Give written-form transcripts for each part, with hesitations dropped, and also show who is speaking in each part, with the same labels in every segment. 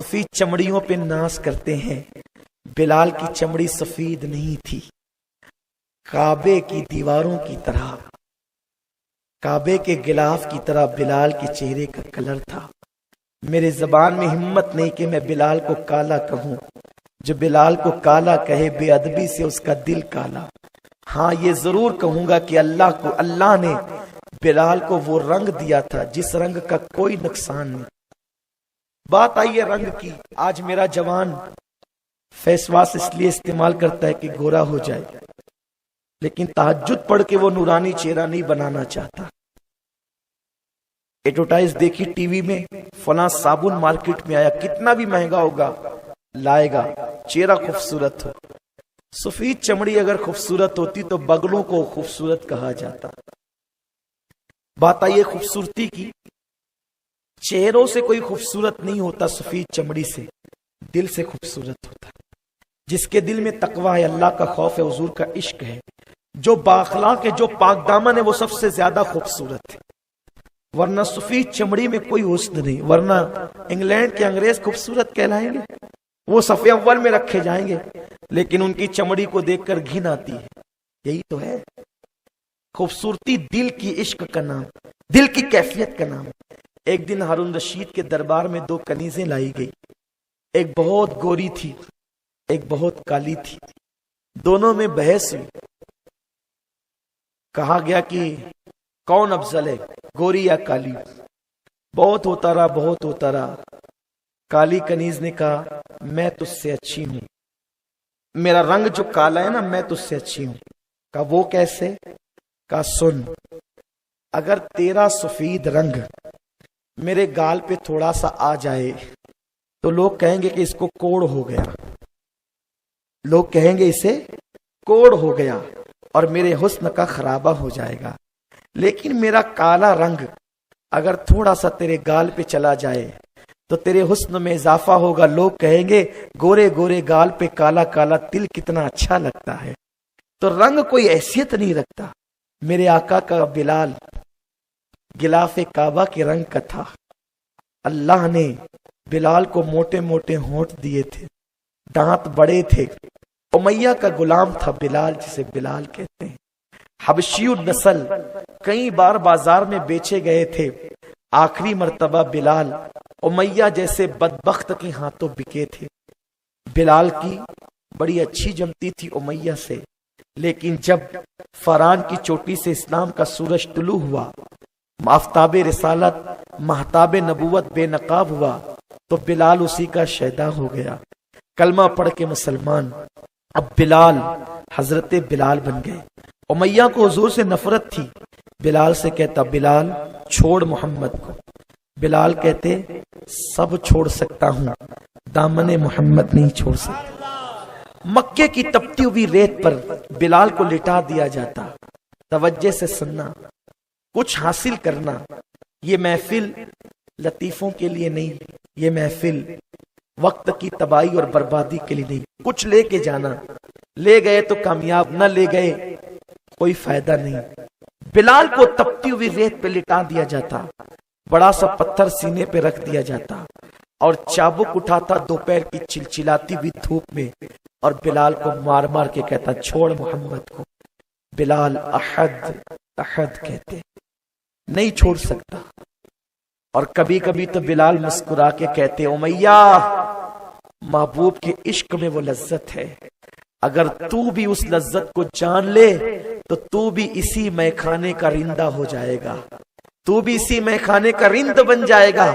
Speaker 1: सफेद चमड़ियों पे नाज करते हैं। बिलाल की चमड़ी सफेद नहीं थी, काबे की दीवारों की तरह, काबे के गिलाफ की तरह बिलाल के चेहरे का कलर था। मेरे जबान में हिम्मत नहीं कि मैं बिलाल को काला कहूं। जो बिलाल को काला कहे बेअदबी से उसका दिल काला। हाँ, ये जरूर कहूंगा कि अल्लाह ने बिलाल को वो रंग दिया था जिस रंग का कोई नुकसान नहीं। बात आई है रंग की। आज मेरा जवान फेस वॉश इसलिए इस्तेमाल करता है कि गोरा हो जाए, लेकिन तहज्जुद पढ़ के वो नूरानी चेहरा नहीं बनाना चाहता। एडवर्टाइज देखी टीवी में, फला साबुन मार्केट में आया, कितना भी महंगा होगा लाएगा, चेहरा खूबसूरत हो। सफेद चमड़ी अगर खूबसूरत होती तो बगलों को खूबसूरत कहा जाता। बात आई है खूबसूरती की। चेहरों से कोई खूबसूरत नहीं होता, सफेद चमड़ी से दिल से खूबसूरत होता। जिसके दिल में तकवा है, अल्लाह का खौफ है, हुजूर का इश्क है, जो बाखलाक है, जो पाकदामन है, वो सबसे ज्यादा खूबसूरत है। वरना सफेद चमड़ी में कोई हुस्न नहीं। वरना इंग्लैंड के अंग्रेज खूबसूरत कहलाएंगे, वो सफ़े अव्वल में रखे जाएंगे, लेकिन उनकी चमड़ी को देखकर घिन आती है। यही तो है खूबसूरती, दिल की इश्क का नाम, दिल की कैफियत का नाम। एक दिन हारून रशीद के दरबार में दो कनीजें लाई गई। एक बहुत गोरी थी, एक बहुत काली थी। दोनों में बहस हुई। कहा गया कि कौन अफजल है, गोरी या काली। बहुत होता रहा, बहुत होता रहा। काली कनीज ने कहा मैं तुझसे अच्छी हूं, मेरा रंग जो काला है ना, मैं तुझसे अच्छी हूं। कहा वो कैसे? कहा सुन, अगर तेरा सफेद रंग मेरे गाल पे थोड़ा सा आ जाए तो लोग कहेंगे कि इसको कोढ़ हो गया, लोग कहेंगे इसे कोढ़ हो गया और मेरे हुस्न का खराबा हो जाएगा। लेकिन मेरा काला रंग अगर थोड़ा सा तेरे गाल पे चला जाए तो तेरे हुस्न में इजाफा होगा। लोग कहेंगे गोरे गोरे गाल पे काला काला तिल कितना अच्छा लगता है। तो रंग कोई हैसियत नहीं रखता। मेरे आका का बिलाल गिलाफे काबा के रंग का था। अल्लाह ने बिलाल को मोटे मोटे होंठ दिए थे, दांत बड़े थे। उमैया का गुलाम था बिलाल, जिसे बिलाल कहते हैं। हबशियु नस्ल, कई बार बाजार में बेचे गए थे। आखिरी मर्तबा बिलाल उमैया जैसे बदबख्त के हाथों बिके थे। बिलाल की बड़ी अच्छी जमती थी उमैया से, लेकिन जब फरान की चोटी से इस्लाम का सूरज तुलू हुआ, आफताबे रिसालत महताबे नबूवत बेनकाब हुआ, तो बिलाल उसी का शैदा हो गया। कलमा पढ़ के मुसलमान। अब बिलाल हजरत बिलाल बन गए। उमैया को हुजूर से नफरत थी। बिलाल से कहता बिलाल छोड़ मोहम्मद को। बिलाल कहते सब छोड़ सकता हूं, दामने मोहम्मद नहीं छोड़ सकता। मक्के की तपती हुई रेत पर बिलाल को लिटा दिया जाता। तवज्जे से सुनना, कुछ हासिल करना। ये महफिल लतीफों के लिए नहीं, ये महफिल वक्त की तबाही और बर्बादी के लिए नहीं। कुछ लेके जाना, ले गए तो कामयाब, न ले गए कोई फायदा नहीं। बिलाल को तपती हुई रेत पे लिटा दिया जाता, बड़ा सा पत्थर सीने पे रख दिया जाता और चाबुक उठाता दोपहर की चिलचिलाती हुई धूप में और बिलाल को मार मार के कहता छोड़ मोहम्मद को। बिलाल अहद अहद कहते, नहीं छोड़ सकता। और कभी कभी तो बिलाल मुस्कुरा के कहते उमैया, महबूब के इश्क में वो लज्जत है, अगर तू भी उस लज्जत को जान ले तो तू भी इसी मैखाने का रिंदा हो जाएगा, तू भी इसी मैखाने का रिंद बन जाएगा।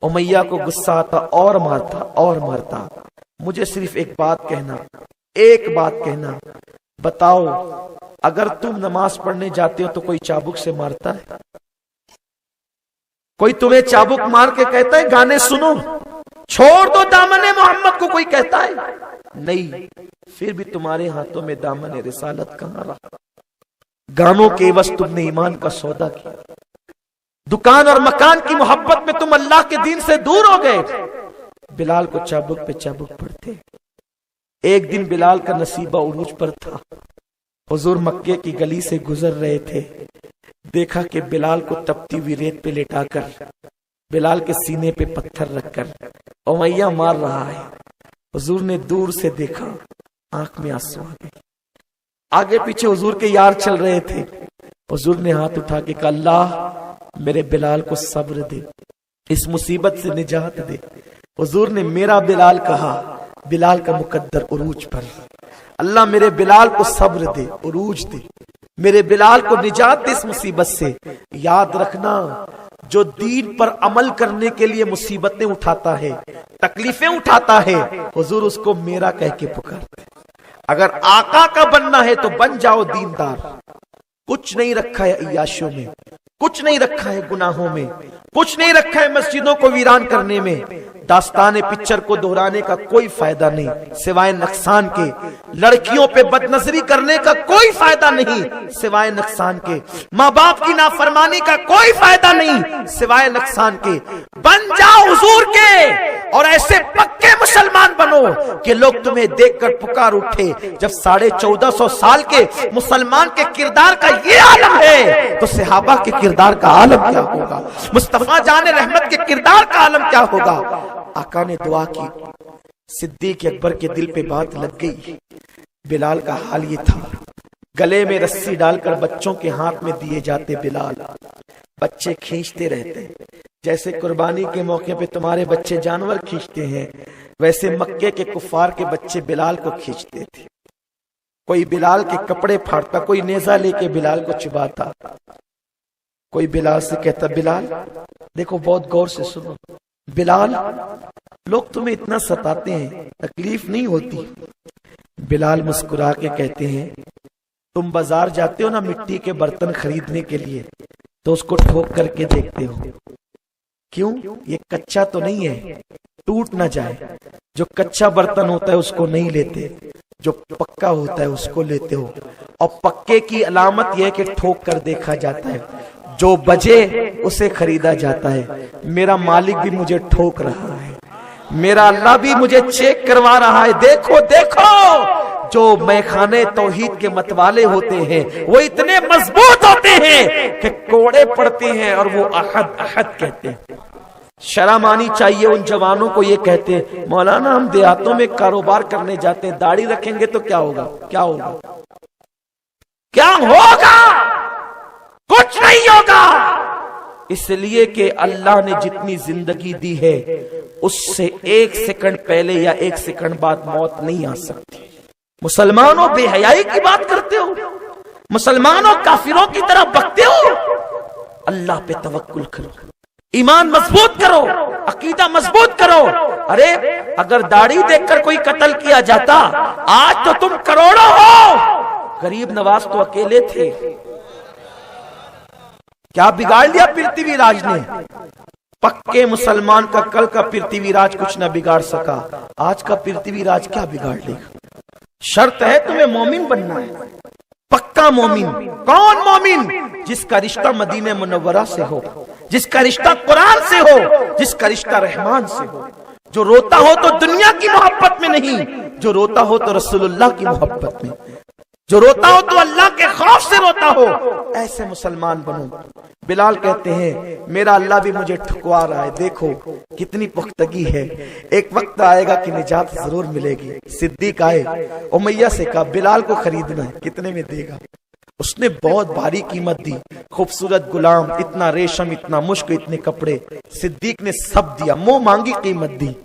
Speaker 1: उमैया को गुस्सा आता और मारता और मारता। मुझे सिर्फ एक बात कहना, एक बात कहना, बताओ अगर तुम नमाज पढ़ने जाते हो तो कोई चाबुक से मारता है? कोई तुम्हें चाबुक मार के कहता है गाने सुनो, छोड़ दो दामने मोहम्मद को, कोई कहता है? नहीं। फिर भी तुम्हारे हाथों में दामने रिसालत कहां रहा? गानों के वश तुमने ईमान का सौदा किया। दुकान और मकान की मोहब्बत में तुम अल्लाह के दीन से दूर हो गए। बिलाल को चाबुक पे चाबुक पड़ते। एक दिन बिलाल का नसीबा उरूज पर था। हुजूर मक्के की गली से गुजर रहे थे। देखा कि बिलाल को तपती हुई रेत पे लेटाकर बिलाल के सीने पे पत्थर रखकर उमैया मार रहा है। हुजूर ने दूर से देखा, आंख में आंसू आ गए। आगे पीछे हुजूर के यार चल रहे थे। हुजूर ने हाथ उठा के कहा, अल्लाह मेरे बिलाल को सब्र दे, इस मुसीबत से निजात दे। हुजूर ने मेरा बिलाल कहा, बिलाल का मुकद्दर उरूज पर, अल्लाह मेरे बिलाल को सब्र दे, उरूज दे, मेरे बिलाल को निजात दे इस मुसीबत से। याद रखना, जो दीन पर अमल करने के लिए मुसीबतें उठाता है, तकलीफें उठाता है, हुजूर उसको मेरा कह के पुकारते। अगर आका का बनना है तो बन जाओ दीनदार। कुछ नहीं रखा है अय्याशों में, कुछ नहीं रखा है गुनाहों में, कुछ नहीं रखा है मस्जिदों को वीरान करने में। दास्ताने पिक्चर को दोहराने का कोई फायदा नहीं सिवाय नुकसान के। लड़कियों पे बदनजरी करने का कोई फायदा नहीं सिवाय नुकसान के। माँ बाप की नाफरमानी का कोई फायदा नहीं सिवाय नुकसान के। बन जाओ हुजूर के और ऐसे पक्के मुसलमान बनो कि लोग तुम्हें देखकर पुकार उठे। जब 1450 साल के मुसलमान के किरदार का ये आलम है तो सहाबा के किरदार का आलम क्या होगा, मुस्तफा जाने रहमत के किरदार का आलम क्या होगा। आका ने दुआ की, सिद्दीक अकबर के दिल पे बात लग गई। बिलाल का हाल ये था, गले में रस्सी डालकर बच्चों के हाथ में दिए जाते बिलाल, बच्चे खींचते रहते। जैसे कुर्बानी के मौके पे तुम्हारे बच्चे जानवर खींचते हैं, वैसे मक्के के कुफार के बच्चे बिलाल को खींचते थे। कोई बिलाल के कपड़े फाड़ता, कोई नेजा लेके बिलाल को चुबाता, कोई बिलाल से कहता, बिलाल देखो बहुत गौर से सुनो, बिलाल लोग तुम्हें इतना सताते हैं, तकलीफ नहीं होती? बिलाल मुस्कुरा के कहते हैं, तुम बाजार जाते हो ना मिट्टी के बर्तन खरीदने के लिए, तो उसको ठोक करके देखते हो, क्यों? ये कच्चा तो नहीं है, टूट ना जाए। जो कच्चा बर्तन होता है उसको नहीं लेते, जो पक्का होता है उसको लेते हो। और पक्के की अलामत यह है कि ठोक कर देखा जाता है, जो बजे उसे खरीदा जाता है। मेरा मालिक भी मुझे ठोक रहा है, मेरा अल्लाह भी मुझे चेक करवा रहा है। देखो देखो, जो मैखाने तौहीद के मतवाले होते हैं वो इतने मजबूत होते हैं कि कोड़े पड़ते हैं और वो अहद अहद कहते हैं। शर्म आनी चाहिए उन जवानों को। ये कहते हैं, मौलाना हम देहातों में कारोबार करने जाते हैं, दाढ़ी रखेंगे तो क्या होगा? क्या होगा? क्या होगा? कुछ नहीं होगा। इसलिए कि अल्लाह ने जितनी जिंदगी दी है उससे 1 सेकंड पहले या 1 सेकंड बाद मौत नहीं आ सकती। मुसलमानों बेहयाई की बात करते हो, मुसलमानों काफिरों की तरह बकते हो। अल्लाह पे तवक्कुल करो, ईमान मजबूत करो, अकीदा मजबूत करो। अरे अगर दाढ़ी देखकर कोई कत्ल किया जाता, आज तो तुम करोड़ों हो। गरीब नवाज तो अकेले थे, क्या बिगाड़ लिया पृथ्वीराज ने? पक्के मुसलमान का कल का पृथ्वीराज कुछ ना बिगाड़ सका, आज का पृथ्वीराज क्या बिगाड़ लेगा? शर्त है तुम्हें मोमिन बनना है, पक्का मोमिन। कौन मोमिन? जिसका रिश्ता मदीने मुनव्वरा से हो, जिसका रिश्ता कुरान से हो, जिसका रिश्ता रहमान से हो, जो रोता हो तो दुनिया की मोहब्बत में नहीं, जो रोता हो तो रसूलुल्लाह की मोहब्बत में, जो रोता हो तो अल्लाह के खौफ से रोता हो। ऐसे मुसलमान बनो। बिलाल कहते हैं, मेरा अल्लाह भी मुझे ठुकवा रहा है, देखो कितनी पुख्तगी है, एक वक्त आएगा कि निजात जरूर मिलेगी। सिद्दीक आए, उमैया से कहा, बिलाल को खरीदना है, कितने में देगा? उसने बहुत भारी कीमत दी, खूबसूरत गुलाम, इतना रेशम, इतना मुश्क, इतने कपड़े। सिद्दीक ने सब दिया, मुंह मांगी कीमत दी।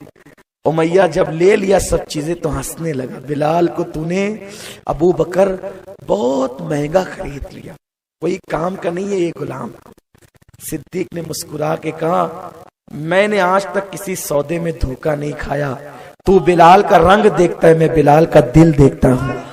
Speaker 1: उमैया जब ले लिया सब चीजें तो हंसने लगा, बिलाल को तूने अबू बकर बहुत महंगा खरीद लिया, कोई काम का नहीं है ये गुलाम। सिद्दीक ने मुस्कुरा के कहा, मैंने आज तक किसी सौदे में धोखा नहीं खाया। तू बिलाल का रंग देखता है, मैं बिलाल का दिल देखता हूँ।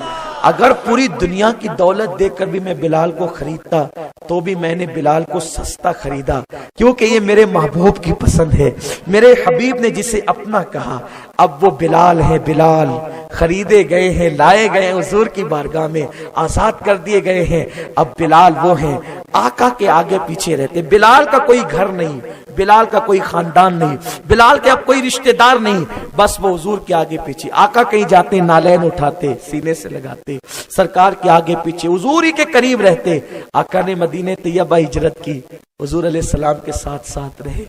Speaker 1: अगर पूरी दुनिया की दौलत देखकर भी मैं बिलाल को खरीदता तो भी मैंने बिलाल को सस्ता खरीदा, क्योंकि ये मेरे महबूब की पसंद है। मेरे हबीब ने जिसे अपना कहा, अब वो बिलाल है। बिलाल खरीदे गए हैं, लाए गए हैं हुजूर की बारगाह में, आजाद कर दिए गए हैं। अब बिलाल वो हैं, आका के आगे पीछे रहते। बिलाल का कोई घर नहीं, बिलाल का कोई खानदान नहीं, बिलाल के अब कोई रिश्तेदार नहीं, बस वो हुजूर के आगे पीछे। आका कहीं जाते नालैन उठाते, सीने से लगाते, सरकार के आगे पीछे हुजूर ही के करीब रहते। आका ने मदीने तैयबा हिजरत की, हुजूर अलैहि सलाम के साथ साथ रहे।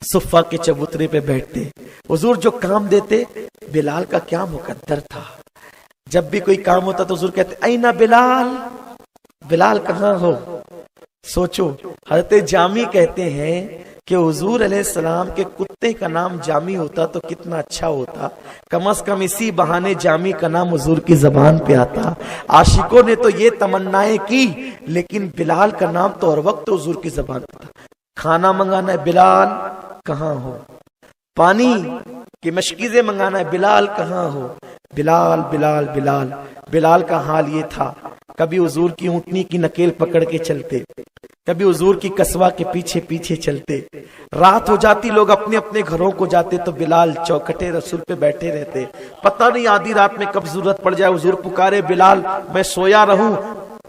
Speaker 1: صفا کے چبوترے پہ بیٹھتے، حضور جو کام دیتے، بلال کا کیا مقدر تھا، جب بھی کوئی کام ہوتا تو حضور کہتے اینا بلال، بلال کہاں ہو؟ سوچو، حضرت جامی کہتے ہیں کہ حضور علیہ السلام کے کتے کا نام جامی ہوتا تو کتنا اچھا ہوتا، کم از کم اسی بہانے جامی کا نام حضور کی زبان پہ آتا۔ عاشقوں نے تو یہ تمنائیں کی، لیکن بلال کا نام تو ہر وقت حضور کی زبان پہ تھا۔ کھانا منگانا ہے، بلال کہاں ہو؟ پانی کی مشکیزیں منگانا ہے، بلال کہاں ہو؟ بلال بلال بلال۔ بلال کا حال یہ تھا، کبھی حضور کی اونٹنی کی نکیل پکڑ کے چلتے، کبھی حضور کی کسوہ کے پیچھے پیچھے چلتے۔ رات ہو جاتی، لوگ اپنے اپنے گھروں کو جاتے تو بلال چوکھٹے رسول پہ بیٹھے رہتے۔ پتہ نہیں آدھی رات میں کب ضرورت پڑ جائے، حضور پکارے بلال، میں سویا رہوں،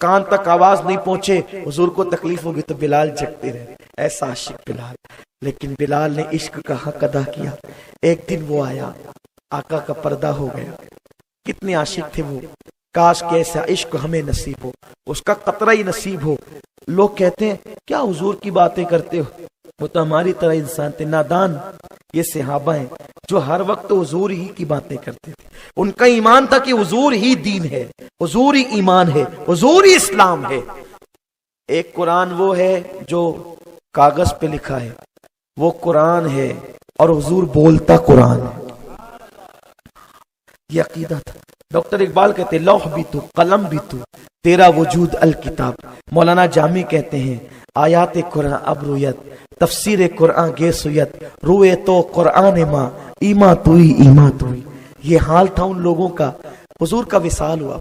Speaker 1: کان تک آواز نہیں پہنچے، حضور کو تکلیف ہوگی تو بلال جگتے رہے۔ ایسا عاشق بلال۔ لیکن بلال نے عشق کا حق ادا کیا۔ ایک دن وہ آیا، آقا کا پردہ ہو گیا۔ کتنے عاشق تھے وہ، کاش کہ ایسا عشق ہمیں نصیب ہو، اس کا قطرہ ہی نصیب ہو۔ لوگ کہتے ہیں کیا حضور کی باتیں کرتے ہو، وہ تو ہماری طرح انسان تھے، نادان۔ یہ صحابہ ہیں جو ہر وقت حضور ہی کی باتیں کرتے تھے، ان کا ایمان تھا کہ حضور ہی دین ہے، حضور ہی ایمان ہے، حضور ہی اسلام ہے۔ ایک قرآن وہ ہے جو کاغذ پہ لکھا ہے، وہ قرآن ہے، اور حضور بولتا قرآن ہے۔ یہ عقیدہ تھا۔ ڈاکٹر اقبال کہتے ہیں لوح بھی تو، قلم بھی تو، تیرا وجود الکتاب۔ مولانا جامی کہتے ہیں آیات قرآن اب رویت، تفسیر قرآن گے سویت، روئے تو قرآن ماں، ایما توئی ایما توئی۔ یہ حال تھا ان لوگوں کا۔ حضور کا وصال ہوا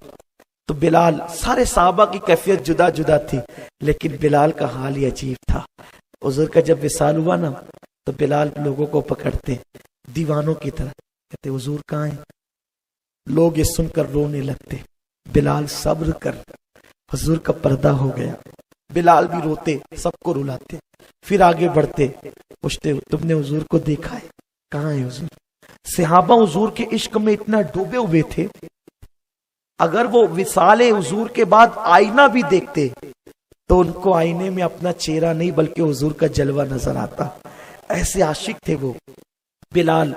Speaker 1: تو بلال، سارے صحابہ کی کیفیت جدا جدا تھی، لیکن بلال کا حال ہی عجیب تھا۔ حضور کا جب وصال ہوا نا تو بلال لوگوں کو پکڑتے دیوانوں کی طرح، کہتے حضور کہاں ہیں؟ لوگ یہ سن کر رونے لگتے۔ بلال صبر کر، حضور کا پردہ ہو گیا۔ بلال بھی روتے، سب کو رلاتے، پھر آگے بڑھتے، پوچھتے تم نے حضور کو دیکھا ہے؟ کہاں ہے حضور؟ صحابہ حضور کے عشق میں اتنا ڈوبے ہوئے تھے، اگر وہ وصال حضور کے بعد آئینہ بھی دیکھتے تو ان کو آئینے میں اپنا چہرہ نہیں بلکہ حضور کا جلوہ نظر آتا۔ ایسے عاشق تھے وہ۔ بلال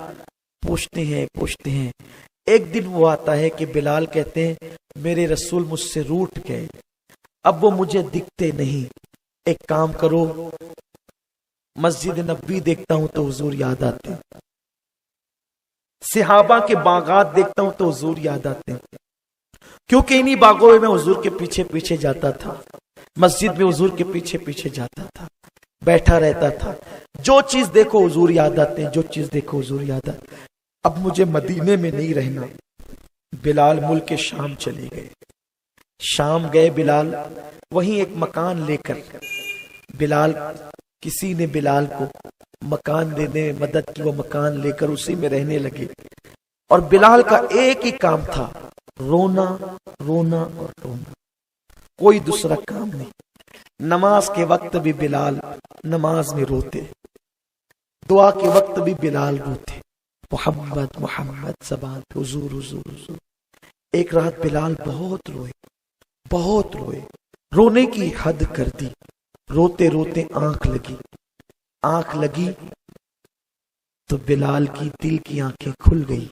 Speaker 1: پوچھتے ہیں۔ ایک دن وہ آتا ہے کہ بلال کہتے ہیں میرے رسول مجھ سے روٹھ گئے، اب وہ مجھے دکھتے نہیں، ایک کام کرو، مسجد نبوی دیکھتا ہوں تو حضور یاد آتے ہیں، صحابہ کے باغات دیکھتا ہوں تو حضور یاد آتے ہیں، کیونکہ انہی باغوں میں حضور کے پیچھے پیچھے جاتا تھا، مسجد میں حضور کے پیچھے پیچھے جاتا تھا، بیٹھا رہتا تھا، جو چیز دیکھو حضور یاد آتے ہیں، جو چیز دیکھو حضور یاد آتے ہیں۔ اب مجھے مدینے میں نہیں رہنا۔ بلال ملک شام چلے گئے۔ شام گئے بلال، وہیں ایک مکان لے کر بلال، کسی نے بلال کو مکان دینے میں مدد کی، وہ مکان لے کر اسی میں رہنے لگے۔ اور بلال کا ایک ہی کام تھا، رونا رونا اور رونا، کوئی دوسرا کام نہیں۔ نماز کے وقت بھی بلال نماز میں روتے، دعا کے وقت بھی بلال روتے، محمد محمد زبان پہ، حضور حضور حضور۔ ایک رات بلال بہت روئے، رونے کی حد کر دی، روتے روتے آنکھ لگی تو بلال کی دل کی آنکھیں کھل گئی۔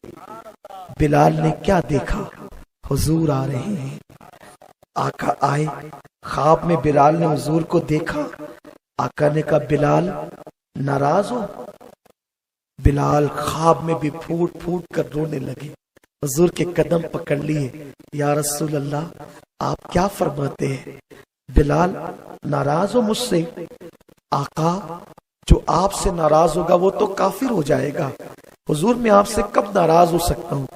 Speaker 1: بلال نے کیا دیکھا؟ حضور آ رہے ہیں۔ آقا آئے، خواب میں بلال نے حضور کو دیکھا۔ آقا نے کہا بلال ناراض ہو؟ بلال خواب میں بھی پھوٹ پھوٹ کر رونے لگے، حضور کے قدم پکڑ لیے، یا رسول اللہ آپ کیا فرماتے ہیں؟ بلال ناراض ہو مجھ سے؟ آقا جو آپ سے ناراض ہوگا وہ تو کافر ہو جائے گا، حضور میں آپ سے کب ناراض ہو سکتا ہوں؟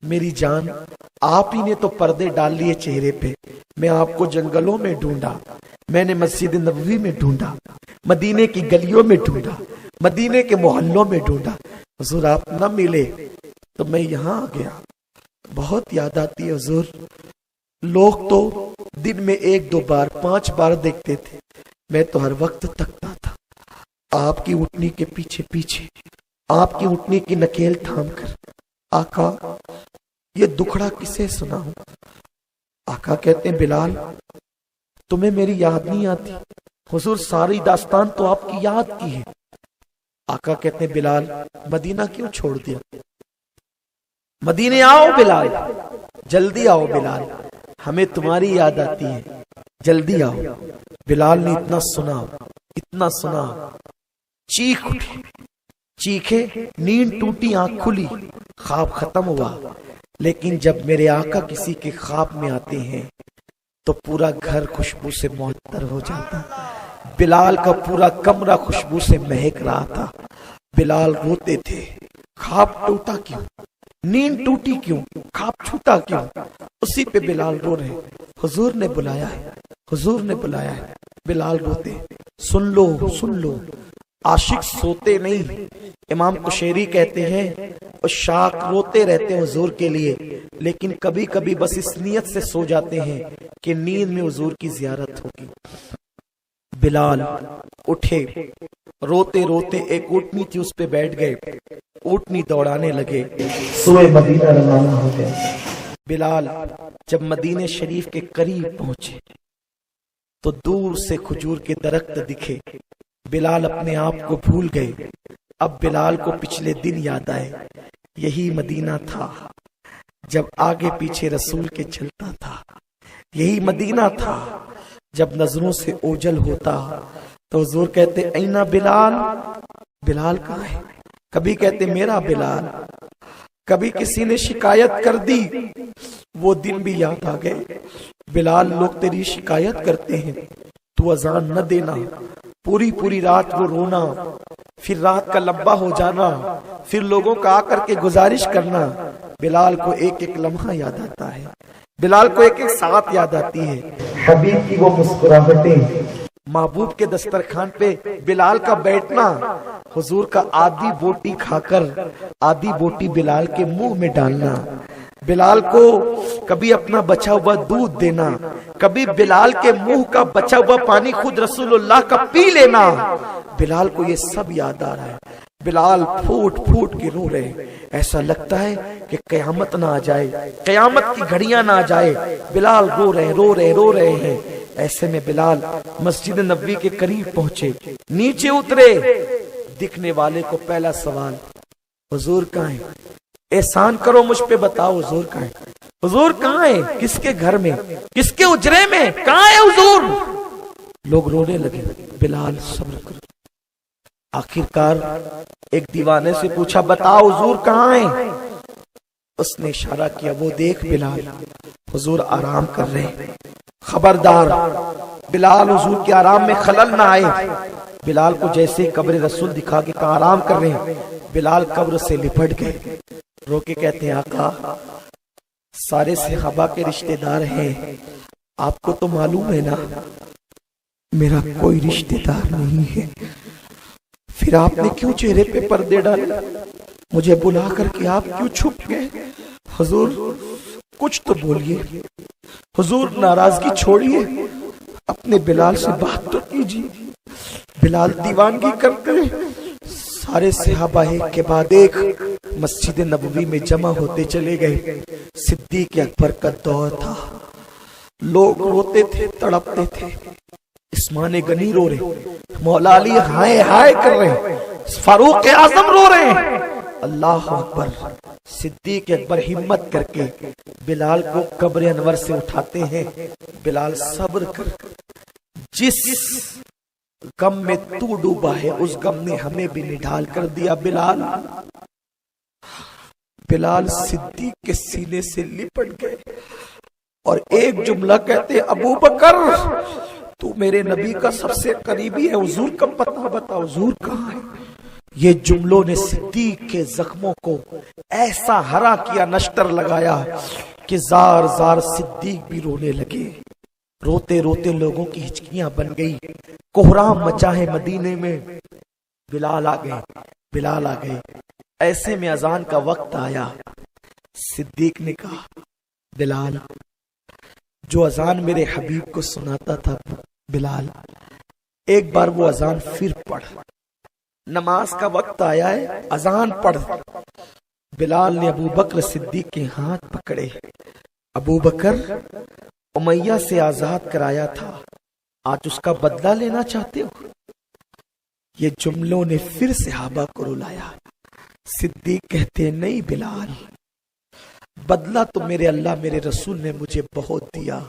Speaker 1: میری جان آپ ہی نے تو پردے ڈال لیے چہرے پہ، میں آپ کو جنگلوں میں ڈھونڈا، میں نے مسجد نبوی میں ڈھونڈا، مدینے کی گلیوں میں ڈھونڈا، مدینے کے محلوں میں ڈھونڈا، حضور آپ نہ ملے تو میں یہاں آ گیا۔ بہت یاد آتی ہے حضور، لوگ تو دن میں 1-2 بار 5 بار دیکھتے تھے، میں تو ہر وقت تکتا تھا آپ کی اونٹنی کے پیچھے پیچھے، آپ کی اونٹنی کی نکیل تھام کر۔ آقا یہ دکھڑا کسے سناؤں؟ آقا کہتے ہیں بلال تمہیں میری یاد نہیں آتی؟ حضور ساری داستان تو آپ کی یاد کی ہے، आका कहते हैं बिलाल मदीना क्यों छोड़ दिया? मदीने आओ बिलाल, जल्दी आओ बिलाल, हमें तुम्हारी याद आती है, जल्दी आओ। बिलाल ने इतना सुना, चीख उठी, चीखे, नींद टूटी, आंख खुली, ख्वाब खत्म हुआ। लेकिन जब मेरे आका किसी के ख्वाब में आते हैं तो पूरा घर खुशबू से मुअत्तर हो जाता। बिलाल का पूरा कमरा खुशबू से महक रहा था। बिलाल रोते थे, ख्वाब टूटा क्यों, नींद टूटी क्यों, ख्वाब छूटा क्यों? उसी पे बिलाल रो रहे, हुजूर ने बुलाया है, हुजूर ने बुलाया है। बिलाल रोते, सुन लो, आशिक सोते नहीं। इमाम कुशैरी कहते हैं शाक रोते रहते हुजूर के लिए, लेकिन कभी कभी बस इस नियत से सो जाते हैं कि नींद में हुजूर की जियारत होगी। बिलाल उठे, रोते रोते एक ऊँटनी थी उस पे बैठ गए, ऊँटनी दौड़ाने लगे, सुबह मदीना रवाना हो गए। बिलाल जब मदीने शरीफ के करीब पहुंचे तो दूर से खजूर के दरख्त दिखे। बिलाल अपने आप को भूल गए। अब बिलाल को पिछले दिन याद आए, यही मदीना था जब आगे पीछे रसूल के चलता था, यही मदीना था जब नजरों से ओझल होता तो हुजूर कहते ऐना बिलाल, बिलाल कहाँ है? कभी कहते मेरा बिलाल, कभी किसी ने शिकायत कर दी, वो दिन भी याद आ गए। बिलाल लोग तेरी शिकायत करते हैं, तू अजान न देना, पूरी पूरी रात वो रोना, फिर रात का लंबा हो जाना, फिर लोगों का आकर के गुजारिश करना। बिलाल को एक एक लम्हा याद आता है, बिलाल को एक एक साथ याद आती है, हबीब की वो मुस्कुराहटें, महबूब के दस्तरखान पे बिलाल का बैठना, हुजूर का आधी बोटी खाकर आधी बोटी बिलाल के मुंह में डालना, बिलाल को कभी अपना बचा हुआ दूध देना, कभी बिलाल के मुंह का बचा हुआ पानी खुद रसूलुल्लाह का पी लेना। बिलाल को ये सब याद आ रहा है। बिलाल फूट फूट के रो रहे, ऐसा लगता है कि कयामत ना आ जाए, कयामत की घड़ियां ना आ जाए। बिलाल रो रहे हैं। ऐसे में बिलाल मस्जिद नबवी के करीब पहुंचे, नीचे उतरे, दिखने वाले को पहला सवाल, हुजूर कहाँ है? एहसान करो मुझ पे, बताओ हुजूर कहाँ है? हुजूर कहाँ है? किसके घर में, किसके उजरे में, कहाँ है हुजूर? लोग रोने लगे। बिलाल सब्र करो। आखिरकार एक दीवाने से पूछा, बताओ हुजूर कहाँ है? उसने इशारा किया, वो देख बिलाल, हुजूर आराम कर रहे हैं, खबरदार बिलाल हुजूर के आराम में खलल ना आए। बिलाल को जैसे कब्र रसूल दिखा के कहा आराम कर रहे हैं, बिलाल कब्र से लिपट गए, रो के कहते हैं आका सारे सहाबा के रिश्तेदार हैं, आपको तो मालूम है ना मेरा कोई रिश्तेदार नहीं है, फिर आपने क्यों चेहरे पे पर्दे डाले, मुझे बुला करके आप क्यों छुप गए? हुजूर कुछ तो बोलिए, हुजूर नाराजगी छोड़िए, अपने बिलाल से बात तो कीजिए। बिलाल दीवानगी करते, सारे सहाबा एक के बाद एक मस्जिद नबवी में जमा होते चले गए। सिद्दीक अकबर का दौर था, लोग रोते थे, तड़पते थे। उस्मान गनी रो रहे, मौला अली हाय हाय कर रहे, फारूक आजम रो रहे हैं। अल्लाह अकबर। सिद्दीक अकबर हिम्मत करके बिलाल को कब्र अनवर से उठाते हैं। बिलाल सब्र कर, जिस गम में तू डूबा है उस गम ने हमें भी निढाल कर दिया। बिलाल सिद्दीक के सीने से लिपट गए और एक जुमला कहते, अबू बकर तू मेरे नबी का सबसे करीबी है, हुजूर का पता बता, हुजूर कहाँ है? ये जुमलों ने सिद्दीक के जख्मों को ऐसा हरा किया, नश्तर लगाया कि जार जार सिद्दीक भी रोने लगे। रोते रोते लोगों की हिचकियां बन गई, कोहराम मचा है मदीने में। बिलाल आ गए। ऐसे में अजान का वक्त आया। सिद्दीक ने कहा, बिलाल जो अजान मेरे हबीब को सुनाता था, बिलाल एक बार वो अजान फिर पढ़, नमाज का वक्त आया है, अजान पढ़। बिलाल ने अबू बकर सिद्दीक के हाथ पकड़े। अबू बकर उमैया से आजाद कराया था, आज उसका बदला लेना चाहते हो? یہ جملوں نے پھر صحابہ کو رلایا۔ صدیق کہتے نہیں بلال، بدلہ تو میرے اللہ میرے رسول نے مجھے بہت دیا،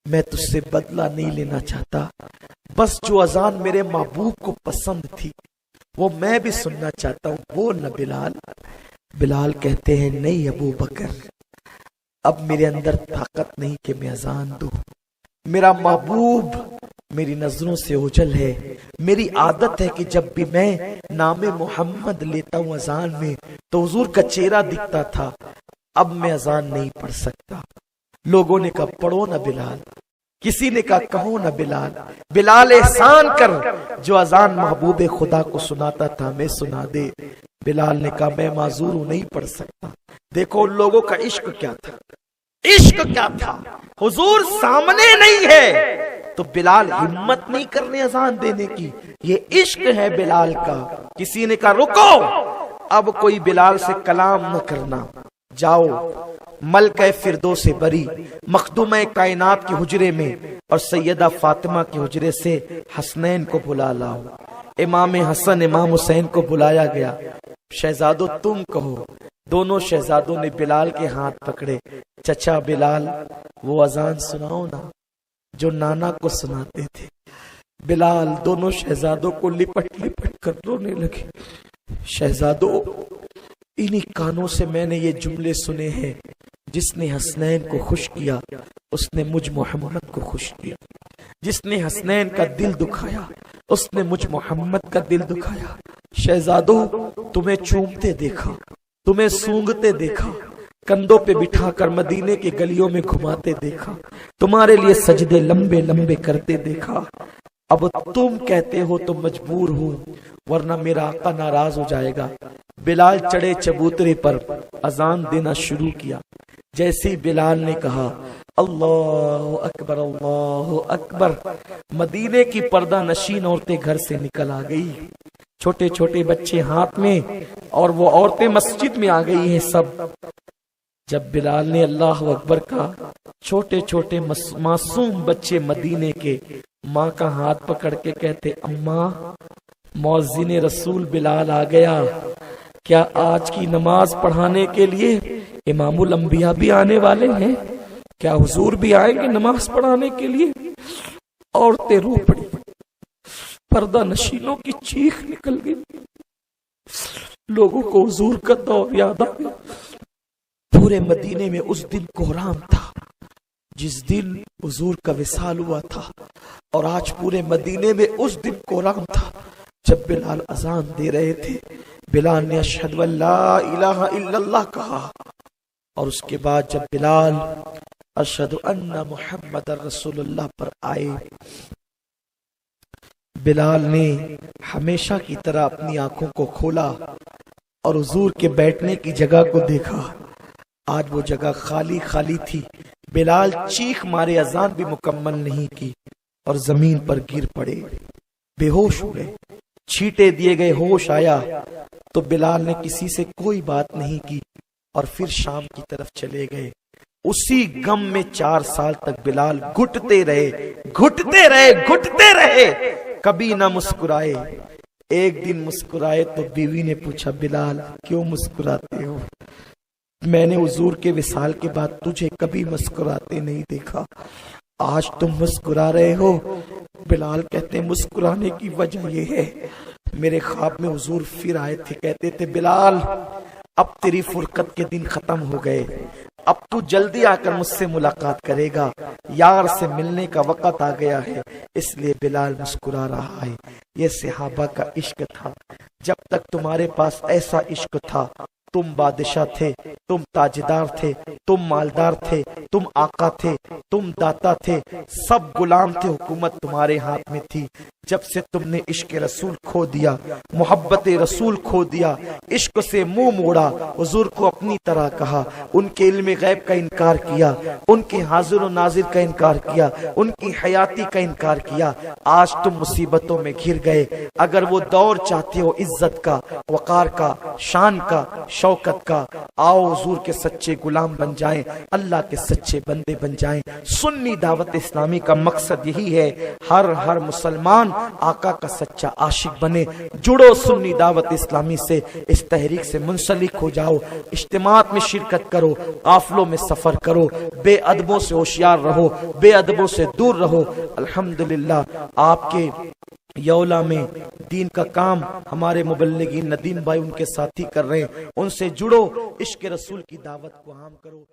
Speaker 1: میں تجھ سے بدلہ نہیں لینا چاہتا، بس جو اذان میرے محبوب کو پسند تھی وہ میں بھی سننا چاہتا ہوں، بول نہ بلال۔ بلال کہتے ہیں نہیں ابو بکر، اب میرے اندر طاقت نہیں کہ میں اذان دوں، میرا محبوب میری نظروں سے اوجھل ہے، میری عادت ہے کہ جب بھی میں نام محمد لیتا ہوں اذان میں تو حضور کا چہرہ دکھتا تھا، اب میں اذان نہیں پڑھ سکتا۔ لوگوں نے کہا پڑھو نہ بلال، کسی نے کہا کہو نہ بلال، بلال احسان کر، جو اذان محبوب خدا کو سناتا تھا میں سنا دے۔ بلال نے کہا میں معذور ہوں، نہیں پڑھ سکتا۔ دیکھو ان لوگوں کا عشق کیا تھا، عشق کیا تھا، حضور سامنے نہیں ہے تو بلال ہمت نہیں کرنے اذان دینے کی، یہ عشق ہے بلال کا۔ کسی نے کہا رکو، اب کوئی بلال سے کلام نہ کرنا، جاؤ ملکہ فردوس بری مخدومہ کائنات کے حجرے میں اور سیدہ فاطمہ کے حجرے سے حسنین کو بلا لاؤ۔ امام حسن امام حسین کو بلایا گیا، شہزادو تم کہو۔ دونوں شہزادوں نے بلال کے ہاتھ پکڑے، چچا بلال وہ اذان سناؤ نا جو نانا کو سناتے تھے۔ بلال دونوں شہزادوں کو لپٹ لپٹ کر رونے لگے۔ شہزادوں انہی کانوں سے میں نے یہ جملے سنے ہیں، جس نے حسنین کو خوش کیا اس نے مجھ محمد کو خوش کیا، جس نے حسنین کا دل دکھایا اس نے مجھ محمد کا دل دکھایا۔ شہزادوں تمہیں چومتے دیکھا، تمہیں سونگتے دیکھا، کندھوں پہ بٹھا کر مدینے کے گلیوں میں گھماتے دیکھا، تمہارے لیے سجدے لمبے لمبے کرتے دیکھا، اب تم کہتے ہو تو مجبور ہوں ورنہ میرا آقا ناراض ہو جائے گا۔ بلال چڑھے چبوترے پر اذان دینا شروع کیا۔ جیسے ہی بلال نے کہا اللہ اکبر اللہ اکبر، مدینے کی پردہ نشین عورتیں گھر سے نکل آ گئی، چھوٹے چھوٹے بچے ہاتھ میں، اور وہ عورتیں مسجد میں آ گئی ہیں سب۔ جب بلال نے اللہ اکبر کہا، چھوٹے چھوٹے معصوم بچے مدینے کے ماں کا ہاتھ پکڑ کے کہتے اماں مؤذن رسول بلال آ گیا، کیا آج کی نماز پڑھانے کے لیے امام الانبیاء بھی آنے والے ہیں؟ کیا حضور بھی آئیں گے نماز پڑھانے کے لیے؟ عورتیں رو پڑی، پردہ نشینوں کی چیخ نکل گئی، لوگوں کو حضور کا دور یاد آ گیا۔ پورے مدینے میں اس دن کوہرام تھا جس دن حضور کا وصال ہوا تھا، اور آج پورے مدینے میں اس دن کوہرام تھا جب بلال اذان دے رہے تھے۔ بلال نے اشہد ان لا الہ الا اللہ کہا، اور اس کے بعد جب بلال اشہد ان محمد رسول اللہ پر آئے، بلال نے ہمیشہ کی طرح اپنی آنکھوں کو کھولا اور حضور کے بیٹھنے کی جگہ کو دیکھا۔ آج وہ جگہ خالی خالی تھی۔ بلال چیخ مارے، اذان بھی مکمل نہیں کی اور زمین پر گر پڑے، بے ہوش ہو گئے، چھینٹے دیے گئے، ہوش آیا تو بلال نے کسی سے کوئی بات نہیں کی اور پھر شام کی طرف چلے گئے۔ اسی غم میں 4 سال تک بلال گھٹتے رہے، کبھی نہ مسکرائے۔ ایک دن مسکرائے تو بیوی نے پوچھا بلال کیوں مسکراتے ہو؟ میں نے حضور کے وصال کے بعد تجھے کبھی مسکراتے نہیں دیکھا، آج تم مسکرا رہے ہو۔ بلال کہتے ہیں مسکرانے کی وجہ یہ ہے، میرے خواب میں حضور پھر آئے تھے، کہتے تھے بلال اب تیری فرقت کے دن ختم ہو گئے، اب تو جلدی آ کر مجھ سے ملاقات کرے گا، یار سے ملنے کا وقت آ گیا ہے، اس لیے بلال مسکرا رہا ہے۔ یہ صحابہ کا عشق تھا۔ جب تک تمہارے پاس ایسا عشق تھا، تم بادشاہ تھے، تم تاجدار تھے، تم مالدار تھے، تم آقا تھے، تم داتا تھے، سب غلام تھے، حکومت تمہارے ہاتھ میں تھی۔ جب سے تم نے عشق رسول کھو دیا، محبت رسول کھو دیا، عشق سے منہ موڑا، حضور کو اپنی طرح کہا، ان کے علم غیب کا انکار کیا، ان کے حاضر و ناظر کا انکار کیا، ان کی حیاتی کا انکار کیا، آج تم مصیبتوں میں گھر گئے۔ اگر وہ دور چاہتے ہو عزت کا، وقار کا، شان کا، شوکت کا، آؤ حضور کے سچے غلام بن جائیں، اللہ کے سچے بندے بن جائیں۔ سنی دعوت اسلامی کا مقصد یہی ہے، ہر مسلمان آقا کا سچا عاشق بنے. جڑو سنی دعوت اسلامی سے, اس تحریک سے منسلک ہو جاؤ, اجتماعات میں شرکت کرو, قافلوں میں سفر کرو, بے ادبوں سے ہوشیار رہو, بے ادبوں سے دور رہو. الحمدللہ آپ کے یولا میں دین کا کام ہمارے مبلغین ندیم بھائی ان کے ساتھی کر رہے ہیں. ان سے جڑو, عشق رسول کی دعوت کو عام کرو.